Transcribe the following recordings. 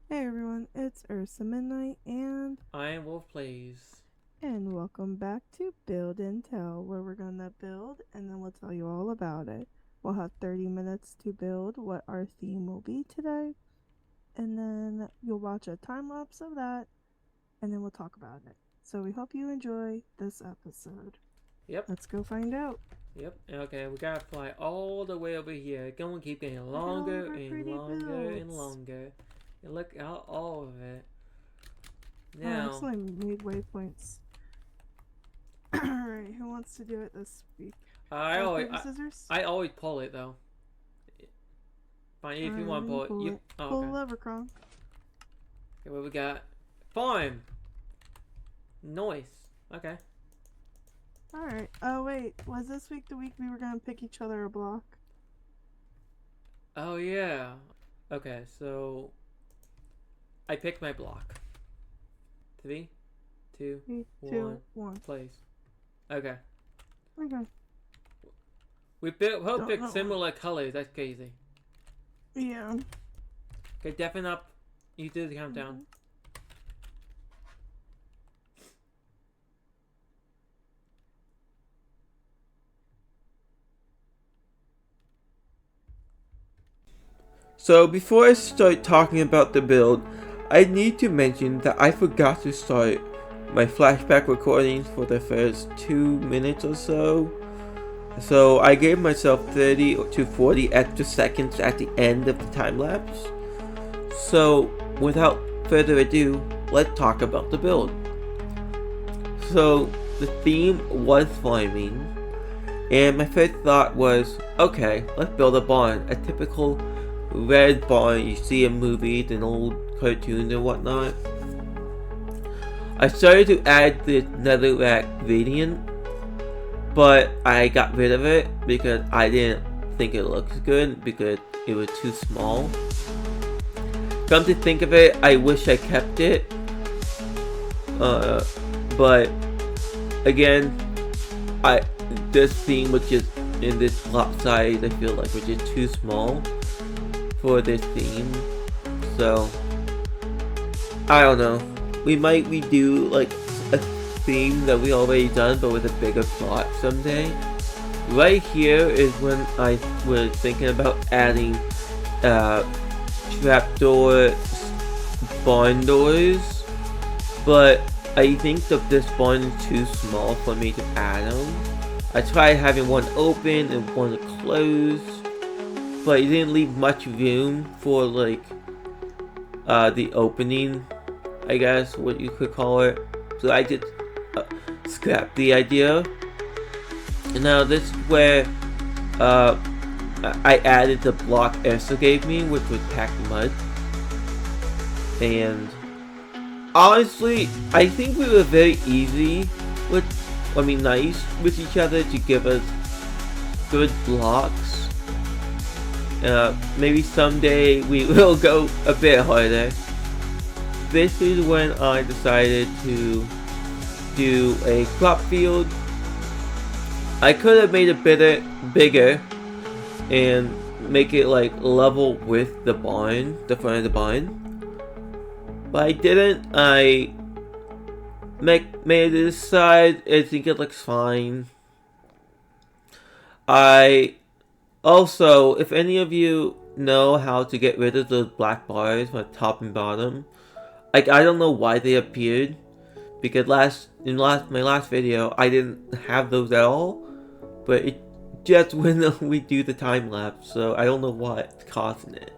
Hey everyone, it's Ursa Midnight IronWolf plays. and welcome back to Build and Tell, where we're gonna build and then we'll tell you all about it. We'll have 30 minutes to build what our theme will be today, and then you'll watch a time lapse of that, and then we'll talk about it. So we hope you enjoy this episode. Yep, Let's go find out. yep. Okay, we gotta fly all the way over here. Going keep getting Look at all longer of our and pretty longer and builds. longer. And look at all of it. Oh, I Now, actually made waypoints. Alright, who wants to do it this week? I Rock, always, paper, I, scissors? I always pull it though. Fine, if you Alright, want to then pull it, pull you. it. Oh, Pull okay. the lever, Kronk. Okay, what we got? Farm. Noise. Okay. Alright. Oh, wait. Was this week the week we were gonna pick each other a block? Oh yeah. Okay, so I picked my block. Three, two, 3, 2, one, 1. place. Okay. Okay. We both Don't picked know. similar colors. That's crazy. Yeah. Okay, deafen up. You do the countdown. Mhm. So before I start talking about the build, I need to mention that I forgot to start my flashback recordings for the first 2 minutes or so. So I gave myself 30 to 40 extra seconds at the end of the time lapse. So without further ado, let's talk about the build. So the theme was farming, and my first thought was, okay, let's build a barn, a typical red barn you see in movies and old cartoons and whatnot. I started to add the netherrack gradient, but I got rid of it because I didn't think it looks good because it was too small. Come to think of it, I wish I kept it. But again, I this theme was just in this plot size. I feel like was just too small for this theme. So I don't know. We might redo like a theme that we already done, but with a bigger plot someday. Right here is when I was thinking about adding trapdoor barn doors, but I think that this barn is too small for me to add them. I tried having one open and one closed, but it didn't leave much room for like the opening, I guess what you could call it. So I just scrapped the idea. And now this is where uh, I added the block Ursa gave me, which was packed mud. And honestly, I think we were very easy with, nice with each other to give us good blocks. Maybe someday we will go a bit harder. This is when I decided to do a crop field. I could have made it bigger and make it like level with the barn, the front of the barn. But I didn't. I made it this side. I think it looks fine. I also, if any of you know how to get rid of those black bars on top and bottom, like I don't know why they appeared, because my last video I didn't have those at all, but it just when we do the time lapse, so I don't know what's causing it.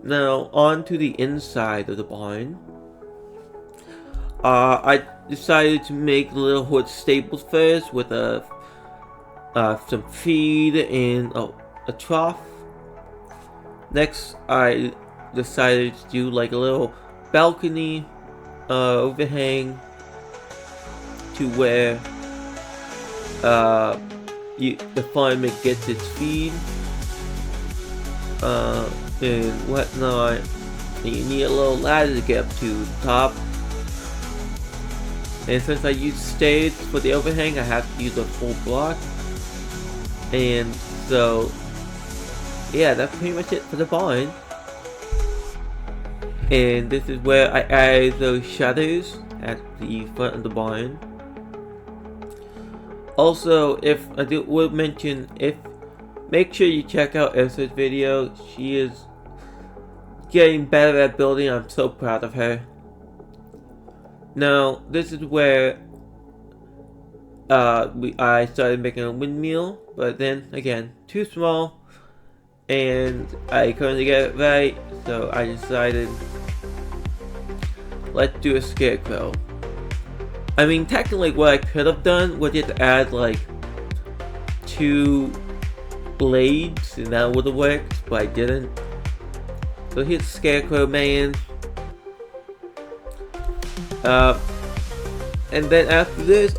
Now on to the inside of the barn. I decided to make the little horse stables first with some feed and a trough. Next, I decided to do like a little balcony overhang to where the farmer gets its feed and whatnot. And you need a little ladder to get up to the top. And since I use stairs for the overhang, I have to use a full block. And so, yeah, that's pretty much it for the barn. And this is where I added those shutters at the front of the barn. Also, if I would mention, make sure you check out Ursa's video. She is getting better at building. I'm so proud of her. Now, this is where I started making a windmill, but then again, too small, and I couldn't get it right, so I decided, let's do a scarecrow. I mean, technically what I could have done was just add like 2 blades, and that would have worked, but I didn't. So here's Scarecrow Man. And then after this,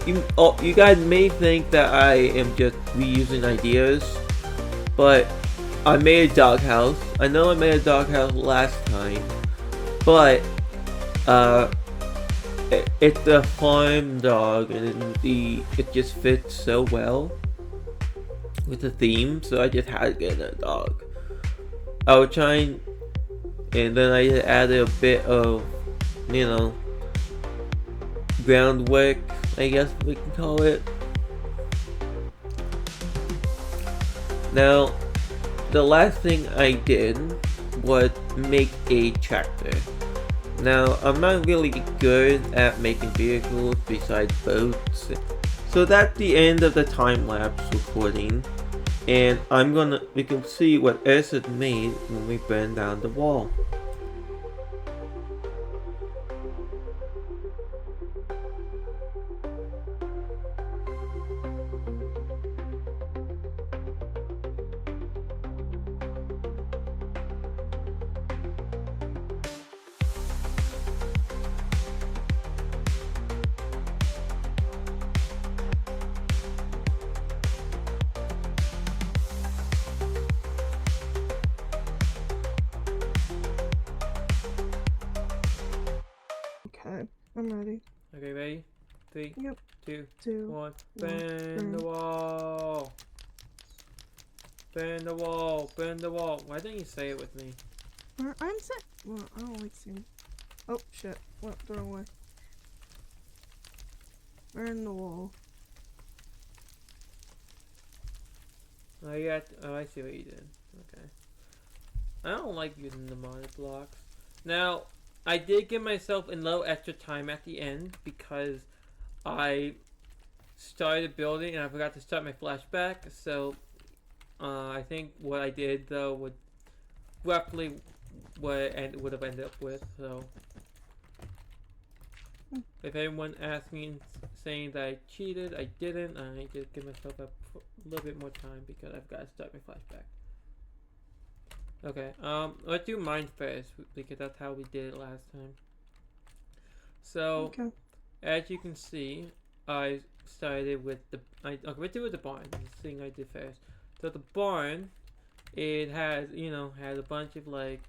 you guys may think that I am just reusing ideas, but I made a doghouse. I know I made a doghouse last time, but it's a farm dog, and it just fits so well with the theme, so I just had to get a dog. I was trying, and then I added a bit of, you know, groundwork, I guess we can call it. Now, the last thing I did was make a tractor. Now, I'm not really good at making vehicles besides boats. So that's the end of the time-lapse recording. And we can see what Ursa made when we burn down the wall. Okay, I'm ready. Okay, ready? 3, Yep. 2, 1. Burn the wall! Burn the wall! Burn the wall! Why didn't you say it with me? I'm set. Well, I don't like seeing. Oh shit! Went the wrong way. Burn the wall. Oh, yeah. Oh, I see what you did. Okay. I don't like using the modded blocks. Now, I did give myself a little extra time at the end because I started building and I forgot to start my flashback. So, I think what I did though would roughly what it would have ended up with. So, if anyone asks me saying that I cheated, I didn't. I did give myself a little bit more time because I've got to start my flashback. Okay, let's do mine first because that's how we did it last time. So, Okay. as you can see, I started with let's do with the barn. The thing I did first. So the barn, it has has a bunch of like,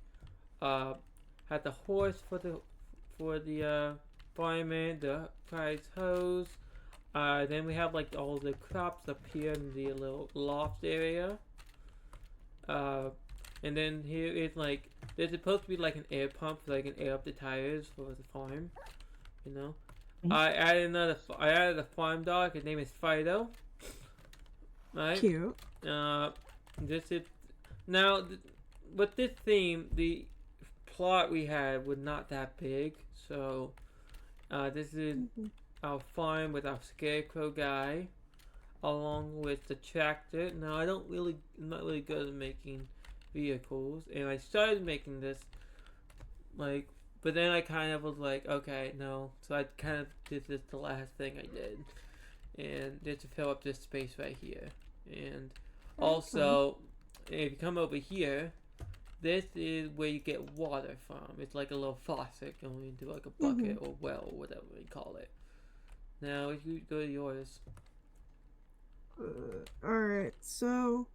had the horse for the fireman, the guy's hose. Then we have like all the crops up here in the little loft area. And then here is like, there's supposed to be like an air pump so I can air up the tires for the farm. You know, I added a farm dog. His name is Fido. Right. Cute. This is now with this theme, the plot we had was not that big, so this is our farm with our scarecrow guy, along with the tractor. Now I'm not really good at making vehicles, and I started making this like, but then I kind of was like, okay, no. So I kind of did this the last thing I did, and just to fill up this space right here. And also, if you come over here, this is where you get water from. It's like a little faucet going into like a bucket or well, or whatever we call it. Now, if you go to yours. Alright, so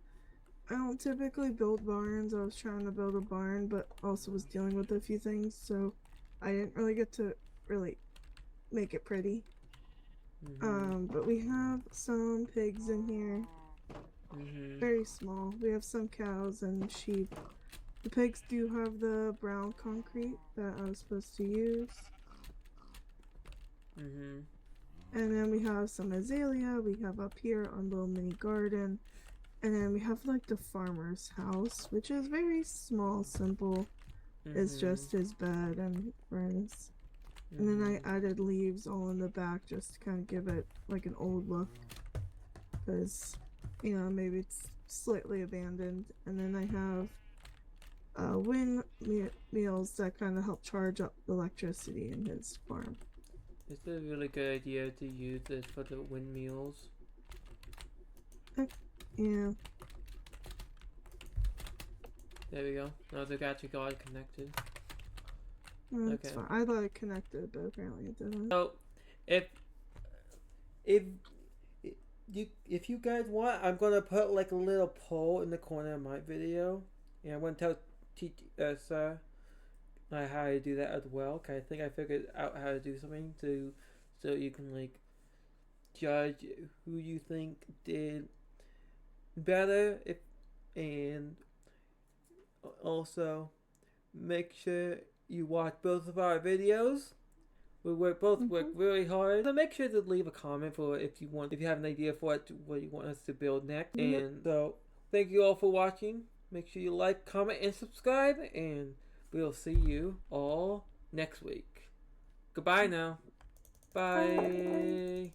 I don't typically build barns. I was trying to build a barn, but also was dealing with a few things, so I didn't really get to make it pretty. But we have some pigs in here. Very small. We have some cows and sheep. The pigs do have the brown concrete that I was supposed to use. Mm-hmm. And then we have some azalea. We have up here our little mini garden. And then we have like the farmer's house, which is very small, simple. It's just his bed and friends. And then I added leaves all in the back just to kind of give it like an old look. Because, you know, maybe it's slightly abandoned. And then I have windmills that kind of help charge up the electricity in his farm. It's a really good idea to use this for the windmills. Yeah. There we go. Now they got you got connected. That's fine. I thought it connected, but apparently it didn't. So, if you guys want, I'm gonna put like a little poll in the corner of my video, and I'm gonna tell Ursa how to do that as well. Cause I think I figured out how to do something so you can like judge who you think did better, and also make sure you watch both of our videos. We work really hard. So make sure to leave a comment for if you have an idea for what you want us to build next. And so thank you all for watching. Make sure you like, comment, and subscribe, and we'll see you all next week. Goodbye now. Bye.